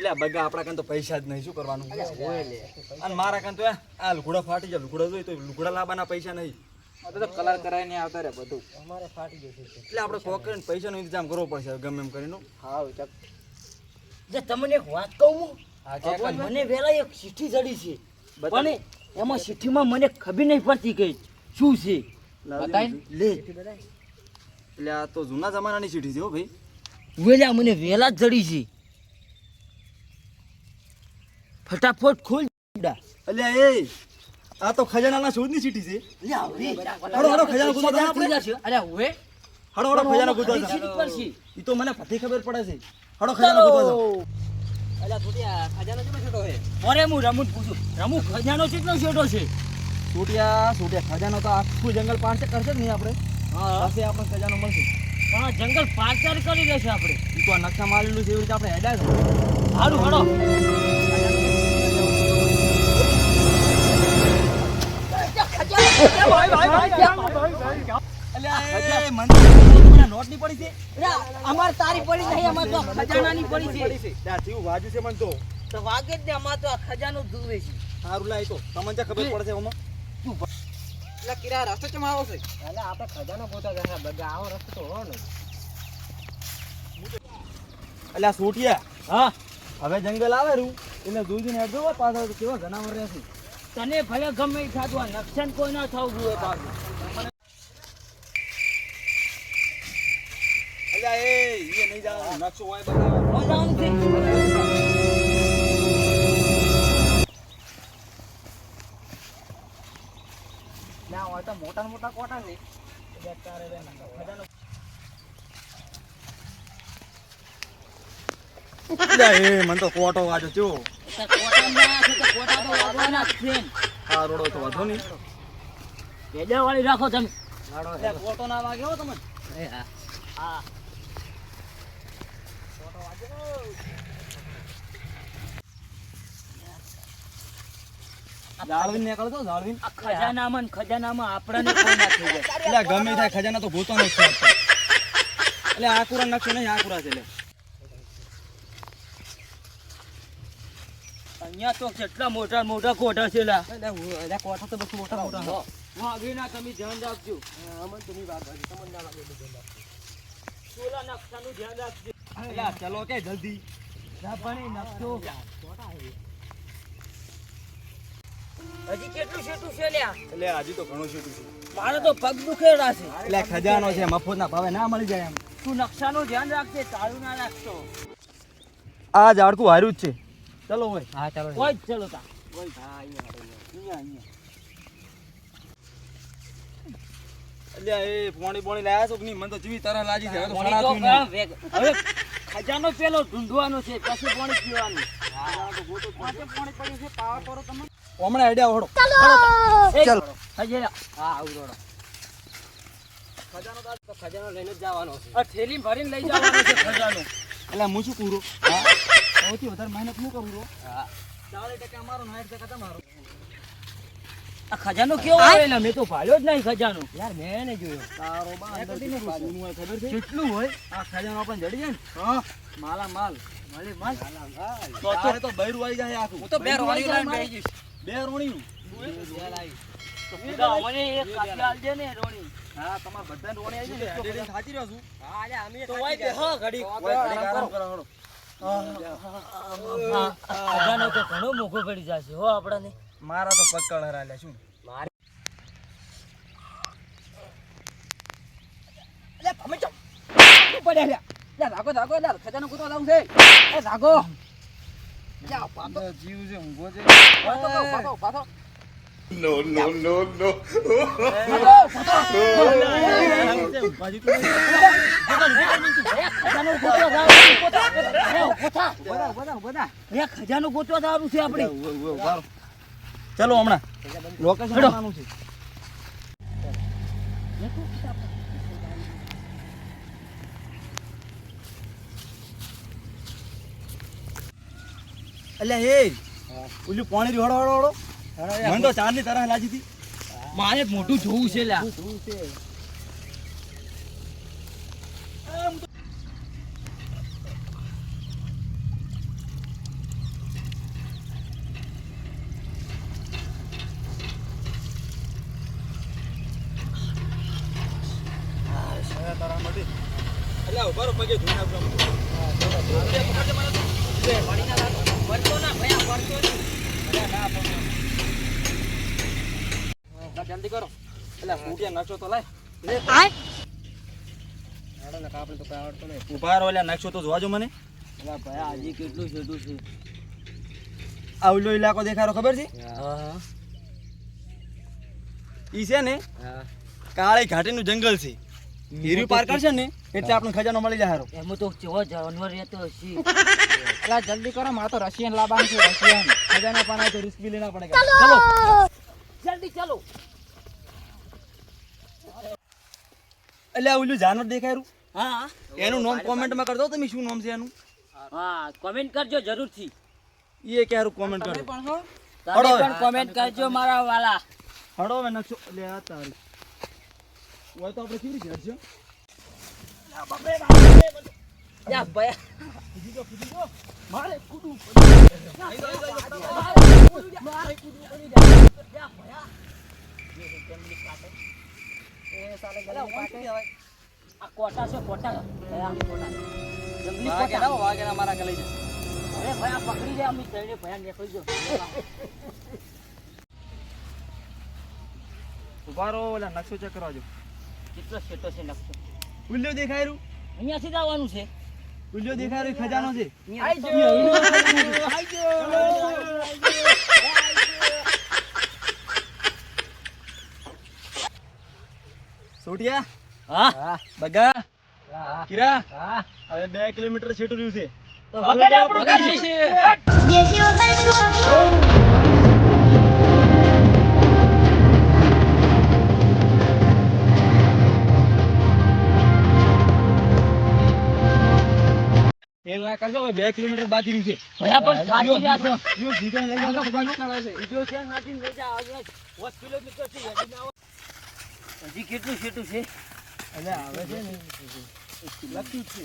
એટલે બગા આપણા કાન તો પૈસા જ નહીં, શું કરવાનું? અને મારા કાન તો આ લુગડા ફાટી જાય, લુગડા જોઈ તો લુગડા લાવવાના પૈસા નહીં. તો કલર કરાવીને આવતા રે બધું. અમારે ફાટી જશે એટલે આપણે કોક કરીને પૈસાનો ઇંતજામ કરવો પડશે ગમે એમ કરીને. હા ચાલ. જે તમને એક વાત કહું હું, મને વેલા એક ચિઠ્ઠી ચડી છે, પણ એમાં ચિઠ્ઠીમાં મને ખબર નહીં પડતી કઈ શું છે. લે એટલે આ તો જૂના જમાનાની ચીઠી છે હો ભાઈ. વેલા મને વેલા જ જડી છે. ફટાફટ ખોલ. એટલે એ આ તો ખજાનાના શોધની ચીઠી છે. હડો ખજાનો ગોતવા આપણે. અરે હવે હડો ખજાનો ગોતવા પડશે. ઈ તો મને પતિ ખબર પડે છે. હડો ખજાનો ગોતવા જાવ. અલ્યા છોટિયા ખજાનો કેમ છોટો હે? અરે હું રમું પૂછું, રમું ખજાનો કેટલો છોટો છે? છોટિયા ખજાનો તો આખું જંગલ પાર કરશે ને આપણે. હા પાસે આપણને ખજાનો મળશે. પણ આ જંગલ પાર કરી દેશે આપણે. ઈ તો આ નકશા મારેલું છે એવી રીતે આપણે હેડા છે. હારું હડો. નોટની પડી છે. અમાર તારી પડી નહીં, અમાર તો ખજાનાની પડી છે. ત્યાંથી વાજુ છે મને તો વાગે જ ને, અમાર તો આ ખજાનો ધુવે છે. સારું લાય તો તમને ખબર પડશે ઓમાં. એટલે કિરા રસ્તો ચમ આવો છે? એટલે આપણે ખજાનો ગોતા જશે બધા, આવો રસ્તો તો હોનો. એટલે આ છોટિયા હા હવે જંગલ આવે રૂ એટલે દૂધીને હેડજો પાછળ તો કેવા જનાવર રહેશે. તને ભલે ગમે એ થાતું, આ નુકસાન કોઈ ના થવું જોઈએ પાછું. એટલે એ નહીં જાવ નકશો હોય બતાવો. મજાનું છે. ના હોય તો મોટા મોટા કોટા છે. એટલે એ મને તો કોટો વાજો ચો. કોટામાં છે તો કોટા તો વાગવાના જ છે. આ રોડો તો વાંધો નહીં. ભેજા વાળી રાખો તમે. એટલે કોટો ના વાગ્યો તમને. હા જાળવીને નીકળતો જાળવીને. આ ખજાનામાં આપણને કોઈ ના થઈ જાય. એટલે ગમે થાય ખજાના તો ગોતવાનો જ છે આપણે. એટલે આકુરા નકશો નહીં, આકુરા છે. એટલે અહીંયા તો કેટલા મોટા મોટા કોટા છે લા. એટલે કોઠા તો બસ મોટા મોટા. વાઘીના તમે ધ્યાન રાખજો. અમન તો નહીં વાગવાજી, તમને ના લાગે તો સોલા નકશાનું ધ્યાન રાખજો. એટલે ચલો કે જલ્દી. રાપણી નકશો હજી કેટલું છેટું છે લ્યા? એટલે હજી તો ઘણું છૂટું છે. મારે તો પગ દુખેડા છે. એટલે ખજાનો છે, મફતના ભાવે ના મળી જાય એમ. તું નકશાનું ધ્યાન રાખજે, તાળું ના રાખતો. આ ઝાડકું હાર્યું જ છે. ચલો હોય. હા ચાલો. કોઈ જ ચલો તા. એટલે એ પોણી લાયા છો કે નહીં? મને તો જીવી તરહ લાગી છે. હવે તો પાણી સણા તો પીને. હવે ખજાનો પેલો ઢૂંઢવાનો છે, પછી પાણી પીવાનું. પાણી પડ્યું છે, પાવા કરો તમે. હમણાં હેડ્યા હોડો. ચાલો ખજેલા. હા આવડો. ખજાનો તો ખજાનો લઈને જ જવાનો છે. આ થેલી ભરીને લઈ જવાનો છે ખજાનો. એટલે હું શું કરું? સૌથી વધારે મહેનત હું કરું છું. હા 40% મારો 60% તમારો. આ ખજાનો કેવો આવેલા? મેં તો ભાળ્યો જ નહીં ખજાનો. યાર મેં નહીં જોયો. તારો બા અંદર કેટલું સોનું હોય ખબર છે? કેટલું હોય? આ ખજાનો આપણને જડી જાય ને. હા માલા માલ. માલે માલ. તારે તો બૈરું આવી જાય આખું. હું તો બે રોણી લઈને બેસી જઈશ. બે રોણિયું. તો મને એક કાપી આલજે ને રોણી. હા તમારે બધાને રોણી આવી જાય ને. એટલે થાચી રહ્યો છું. હા અલ્યા અમે તો હોય બે હા ઘડી. ઓય ઘડીક આરામ કરો હળો. ખજાનો તો ઘણો મોઘો પડી જશે હો આપણાને. મારા તો પગ કળહરા લે શું. અલ્યા ભમે ચો. પડ્યા લ્યા. લ્યા રાગો લ્યા ખજાનો ગોતવા જાવું છે. એ રાગો. લ્યા પાતો જીવ છે ઊંઘો છે. પાતો. No, no, no, no. ખજાનો ગોતવા જવાનું છે આપણે. ચલો હમણાં લોકેશન બનાવવાનું છે. એટલે એ ઓલું પાણી હળો હળો હળો. મને તો ચાંદની તરહ લાગી હતી. મારે મોટું જોવું છે લ્યા. પગે ધોઈ નાખજો આમ. પડતો ના ભયા પડતો નહીં. જલ્દી કરો એટલે ફૂટિયા નકશો તો લાય. આપણે તો કઈ આવડતું નહીં. ઉભા રહો એટલે નકશો તો જોવા જો મને. અલા ભયા હજી કેટલું છેટું છે. આ ઓલો ઇલાકો દેખાડો ખબર છે? હા ઈ છે ને હા કાળી ઘાટીનું જંગલ છે. હીરું પાર કરશે ને એટલે આપણને ખજાનો મળી જાય હારો. એમાં તો કેવો જાનવર રહેતો હશે. અલા જલ્દી કરો મારે તો રશિયન લાવવાનું છે રશિયન ખજાના પાના તો રિસ્ક બી લેના પડેગા. ચલો જલ્દી ચાલો. એટલે આ ઓલું જાનવર દેખાયું હા એનું નામ કોમેન્ટમાં કરી દો તમે શું નામ છે એનું. હા કોમેન્ટ કરજો જરૂરથી. એ કે હારું કોમેન્ટ કરો. પણ હો તમે હળો. પણ કોમેન્ટ કરજો મારા વાલા. હડો હવે નકશો એટલે આ તારી હોય તો આપણે કેવી રીતે હડશે? યા ભયા આ કોટા છે કોટા. ભયા કોટા. જંગલી કોટા. વાઘેરા મારા કે લઈ જાય. અરે ભયા પકડી લે અમે જઈને ભયા નીકળી જો. ઉભા રહો ઓલા નકશો ચેક કરવા જો. કેટલો છેટો છે નકશો. ઉલ્યો દેખાયું અહીંયાથી જ આવવાનું છે. ઉલ્યો દેખાયું ખજાનો છે. સોટિયા હા બગા હા કિરા હા હવે 2 કિલોમીટર છેટું રહ્યું છે. તો વગર આપણું કાઢી છે. એ ના કરજો હવે 2 કિલોમીટર બાકી રહ્યું છે. ભયા પણ સાચી રહ્યા છો. જો જીગા લઈ જાઓ તો બીજો છે નાથી લઈ જા આજે 10 કિલોમીટર થી હેડીને આવો. હજી કેટલું છેટું છે. એટલે હવે છે ને લખ્યું જ છે.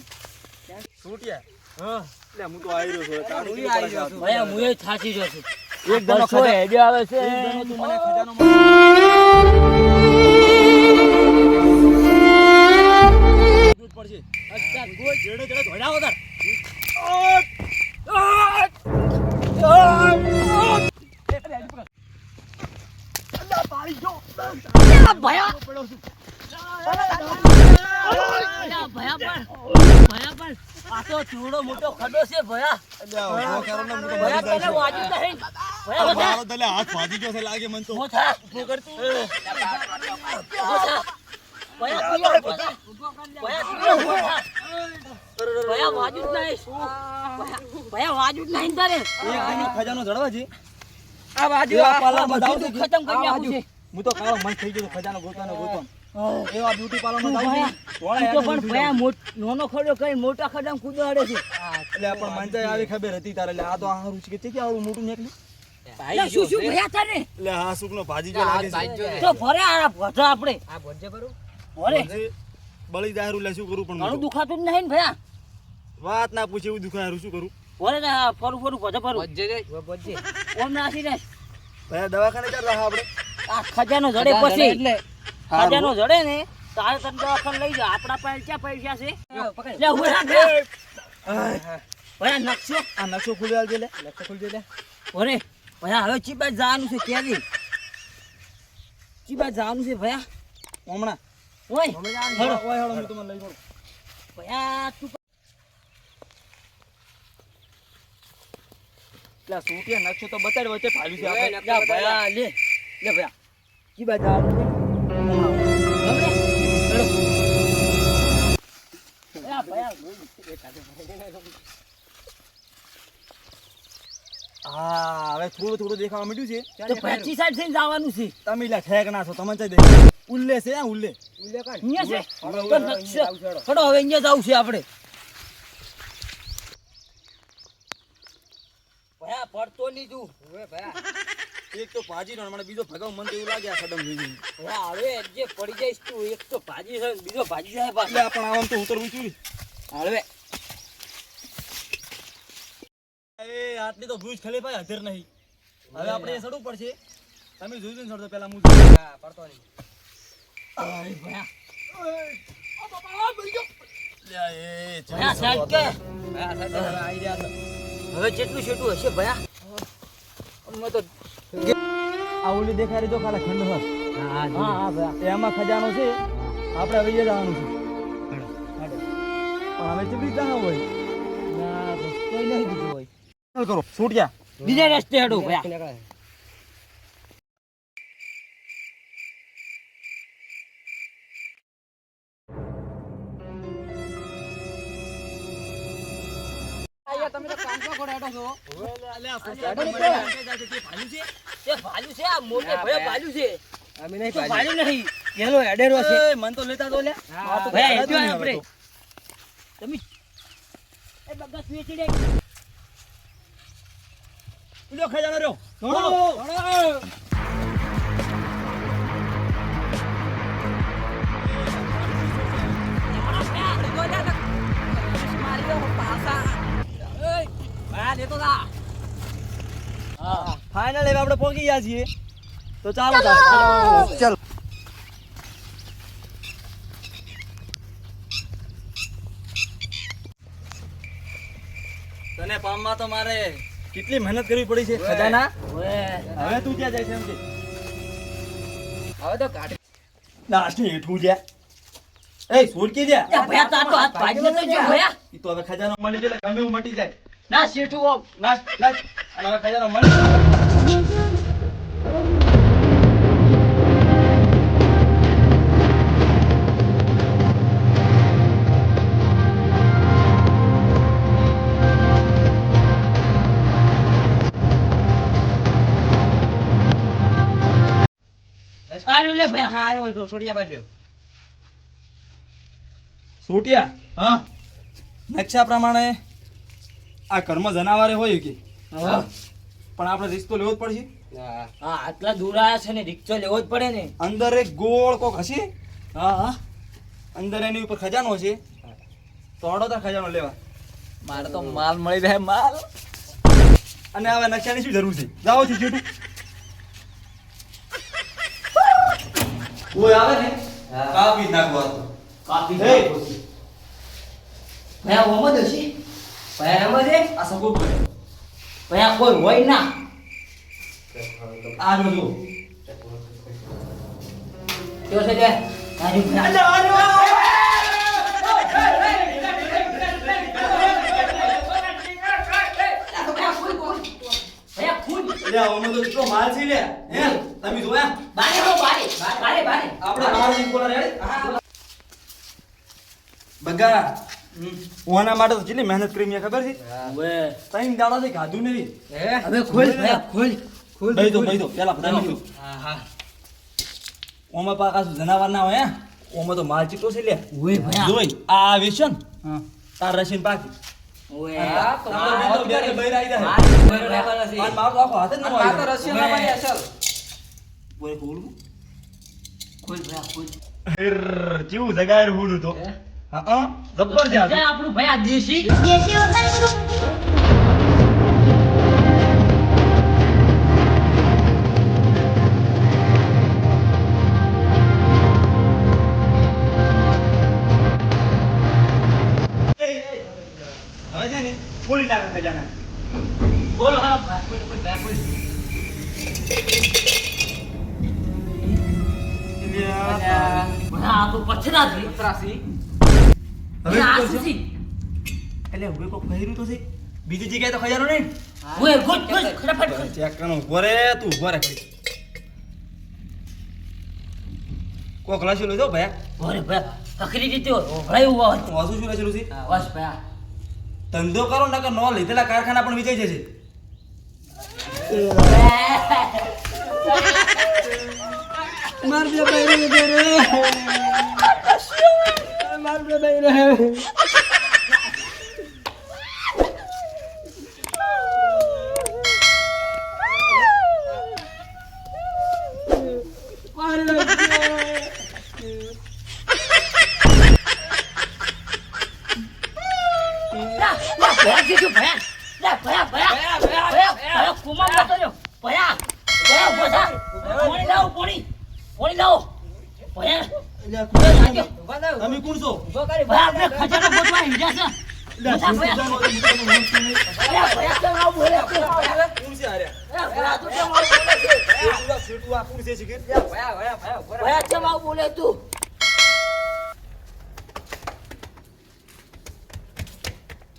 સોટિયા હા એટલે હું તો આવી રહ્યો છું. તારું હું આવી રહ્યો છું. ભયા હું એ થાચી રહ્યો છું. એક જણો બસો હેડે આવે છે. એક જણો તું મને ખજાનો દૂધ પડશે. અચ્છા ગોળ જેડે જેડે ધોડાવો તાર. ભયા પણ આ તો ચૂડો મોટો ખડો છે ભયા. એટલે ઉભો કરો ને હું તો ભયા મરી તને જાય વાજ્યું નહીં. ભયા છું. બધા મારો તલે હાથ ભાજી ગયો છે લાગે મને તો. ઉભો થા. ઉભો કરતું. ઉભો થા. ભયા તું ઉભો થા. ભયા તું ઉભો થા. ભયા વાજ્યું જ નહીં. ભયા વાજ્યું જ નહીં તારે. એક દિનનો ખજાનો જડવા છે. આ બાજુ એવા પાર્લરમાં જાઉં છું. ખતમ કરી નાખું છે. હું તો કાળો મન થઈ ગયો ખજાનો ગોતવાનો ગોતવાનો. એવા બ્યુટી પાર્લરમાં જાઉં ભયા, છું. તું તો પણ ભયા નાનો ખડો કઈ મોટા ખડામાં કૂદાડે છે. એટલે પણ મંચાઈ આવી ખબર હતી તારે એટલે આ તો આ હારું છે કે તે આવું મોટું નીકળ્યું. એટલે શું શું ભયા તારે એટલે હા સુકનો ભાજી જો લાગે છે. તો ભરે આ ભજા આપણે આ ભોજે કરું ભરે જે બળી દારૂ લે શું કરું પણ ઘણું હું તો. દુખાતું જ નહીં ને ભયા. વાત ના પૂછે એવું દુખાય શું કરું. ભરે ને આ ફરું ફરું ભજા ફરું ભોજે રે ભોજે ઓમ નાસી ને ભાઈ દવાખાને ચાલ રહા આપણે. આ ખજાનો જડે પછી એટલે ખજાનો જડે ને તારે તને દવાખાને લઈ જા. આપણા પાસે ક્યાં પૈસા છે પકડ લે હું રાખ ભયા નકશો આ નકશો ખુલી આવજે લે. નકશો ખુલજે લે. ભરે ભયા હવે ચીબા જવાનું છે કેદી ચીબા જવાનું છે ભયા હમણાં ઓય હળો ઓય હળો હું તમને લઈ જાઉં. ભયા તું એટલે સોટિયા નકશો તો બતાડ વચ્ચે ફાડ્યું છે આપણે. લે ભયા લે લે ભયા ચીબા જવાનું છે ગમે લે ભયા હા હવે થોડું થોડું દેખાવા માંડ્યું છે. તો 25 સાઈડ થઈને જવાનું છે તમે એટલે ઠેક ના છો તમને ચાઈ દેખાય. ઉલ્લે છે આ ઉલ્લે. ઉલે કાઢ અહીંયા છે તો નકશો ચડો હવે અહીંયા જવું છે આપણે ભયા પડતો નહીં તું ઓય ભયા એક તો ભાજી નો મને બીજો ભગાવ મન તો એવું લાગે આ સડમ જોઈ જોઈને. ભયા હવે જે પડી જઈશ તું એક તો ભાજી છે બીજો ભાજી જાય પાછો એટલે પણ આમ તો ઉતરવું છું. હવે એ આટલી તો ભુજ ખલીફા હાજર નહીં. હવે આપણે એ સડવું પડશે. તમે જોઈ જોઈને સડતો પેલા હું હા પડતો નહીં ભયા ભયા સાહેબ કે હવે કેટલું છેટું હશે ભયા અમે તો આ ઓલી દેખાડી તો ખાલી ખંડહર હા હા ભયા એમાં ખજાનો છે આપણે હવે જવાનું છે પણ હવે ચીબડી ક્યાં હોય ના કોઈ નહીં બીજું હોય ચાલ કરો છૂટ જા બીજા રસ્તે હેડો ભયા આયા તમે તો કાંચમાં ગોળાડો છો તે ભાલ્યું છે આ મોટે ભયા ભાલ્યું છે અમે નહીં તો ભાલ્યું નહીં પેલો હેડેરો છે મન તો લેતા તો લે ભયા હેડ્યો આપણે તમે એ બગા સ્વીચી દે લ્યો ખજાનો રહ્યો ફાઇનલ હવે આપણે પહોંચી ગયા છીએ તો ચાલો ચાલો તને પામમાં તો મારે કેટલી મહેનત કરવી પડી છે ખજાના હવે તું ક્યાં જાય છે એમ કે હવે તો કાઢી નાસ્તી હેઠું જ્યાં એ સુરકી જ્યાં ભયા તાતો હાથ ભાજ્યો તો જો ભયા ઈ તો હવે ખજાનો મળી જાય એટલે ગમે એવું મટી જાય ના શેઠું ઓમ નાસ નાસ અને હવે ખજાનો મળી આરું લે ભયા હા આવ્યો તો છોડિયા બાજુ સોટિયા હા નકશા પ્રમાણે આ કર્મ જનાવરે હોય કે પણ આપણે રિસ્ક તો લેવો જ પડશે હા આટલા દૂર આયા છે ને રિક્ષો લેવો જ પડે ને અંદર એક ગોળ કોક હશે હા હા અંદર એની ઉપર ખજાનો છે તો હડો તાર ખજાનો લેવા મારે તો માલ મળી જાય માલ અને હવે નકશાની શું જરૂર છે જાઓ થી છૂટું કોઈ આવે ને કાપી નાખવા તો કાપી હે. ભયા ઓમ જ હશે ભયા એમ જ આ સગો પડે ભયા કોઈ હોય ના આ જો જો જો છે જે તારી ભયા ભયા ખુદ એટલે ઓનો તો એટલો માલ છે લે હે તમે જોયા બારે હો બારે બારે બારે આપણે માલ ની કોલા રેડી બગા ઓના માટે તો કેટલી મહેનત કરી મેં ખબર છે હવે ત્રણ દાડા થી ખાધું નહીં હવે ખોલ ભયા ખોલ ભાઈ તો પેલા ફટાવી હા હા ઓમાં પાકા જનાવર ના હોય ઓમાં તો માલ ચીટો છે લે ઓય ભયા જોઈ આ વેશન તાર રસીન પાકી ઓય હા, તો આપણે બે તો બે બૈરા આઈ જાય બરાબર છે અને મારો તો આખો હાથ જ ન આ તો હોય રશિયન માં અસલ બોલે બોલું ખોલ ભયા ખોલ કેવું જગાર હુડું તો હા જબરજસ્ત જાય આપણું ભયા દેશી હવે છે ને ખોલી નાખે ખજાના બોલો હા ભયા ખોલ ભયા આ તો પથરા છે ત્રાસી હવે આ શું શું કરશો? છે એટલે હવે કોક કર્યું તો છે બીજી જગ્યાએ તો ખજાનો નહીં ઓય ગોટ ગોટ ફટાફટ ચેક કરવાનું ઉભો રે તું ઉભો રે કરી કોક લસી લઈ દો ભયા ઓરે ભયા પકડી દીધી ઓળાયું હોય વાસુ શું લસેલું છે બસ ભયા ધંધો કરો નકર નો લીધેલા કારખાના પણ વિચાઈ જશે માર બે ભાઈ રે માર બે ભાઈ રે ભયા દીધું ભયા ભયા ભયા ભયા ભયા કુમાર નતો જો ભયા ભયા ઉભો થા પાણી લાવો પાણી લાવો ભયા ઉભા થાવ. તમે કોણ છો? ઉભો કરી, ભાઈ આપણે ખજાનો ગોતવા હિંડ્યા છે. એટલે શું ખજાનો હતો? હું તમને ઓળખતો નહીં. અરે ભયા કેમ આવું બોલે છે? કોણ છે હાર્યા? અરે ભયા તું કેમ આવું બોલે છે? એ પૂરા શેઠું આ કોણ છે શીખી? ભયા, ઉભો રહો. ભયા કેમ આવું બોલે તું?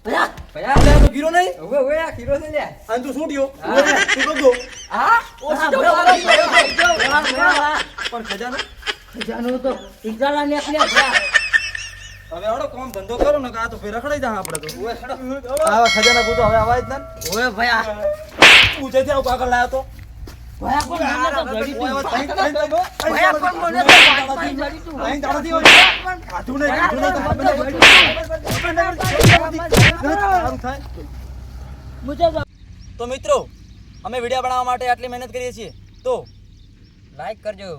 ભયા ભયા, એટલે આ તો ગીરો નહીં? ઉભો, આ ખીરો છે લ્યા. આ તું છૂટ્યો. હા. તું કબ દો? હા? ઓછો ભયા, ભયા, ભયા, ભયા, ભયા. પણ ખજાનો? ખજાનો તો ઈજાલા નીકળ્યા ભયા. હવે હળો કામ ધંધો કરો ને કે આ તો ફેર રખડાઈ જા આપણે તો. આવા ખજાના ગોતો હવે આવા જ ના. ઓય ભયા ઊંચેથી આવું કાગળ લાયો તો. ભયા પણ મને તો જડી તું. ઓય, ત્રણ તો ભયા પણ મને તો વાતમાં જડી તું. ત્રણ દાડાથી હોય. કાઢું નહીં, કાઢું નહીં, તો ભયા સારું થાય. મુજબ તો મિત્રો અમે વિડીયો બનાવવા માટે આટલી મહેનત કરીએ છીએ તો લાઈક કરજો,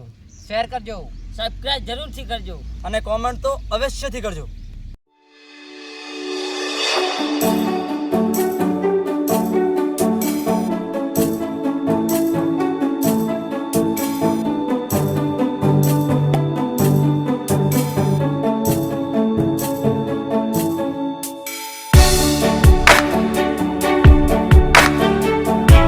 શેર કરજો. સબસ્ક્રાઇબ જરૂરથી કરજો. અને કોમેન્ટ તો અવશ્યથી કરજો.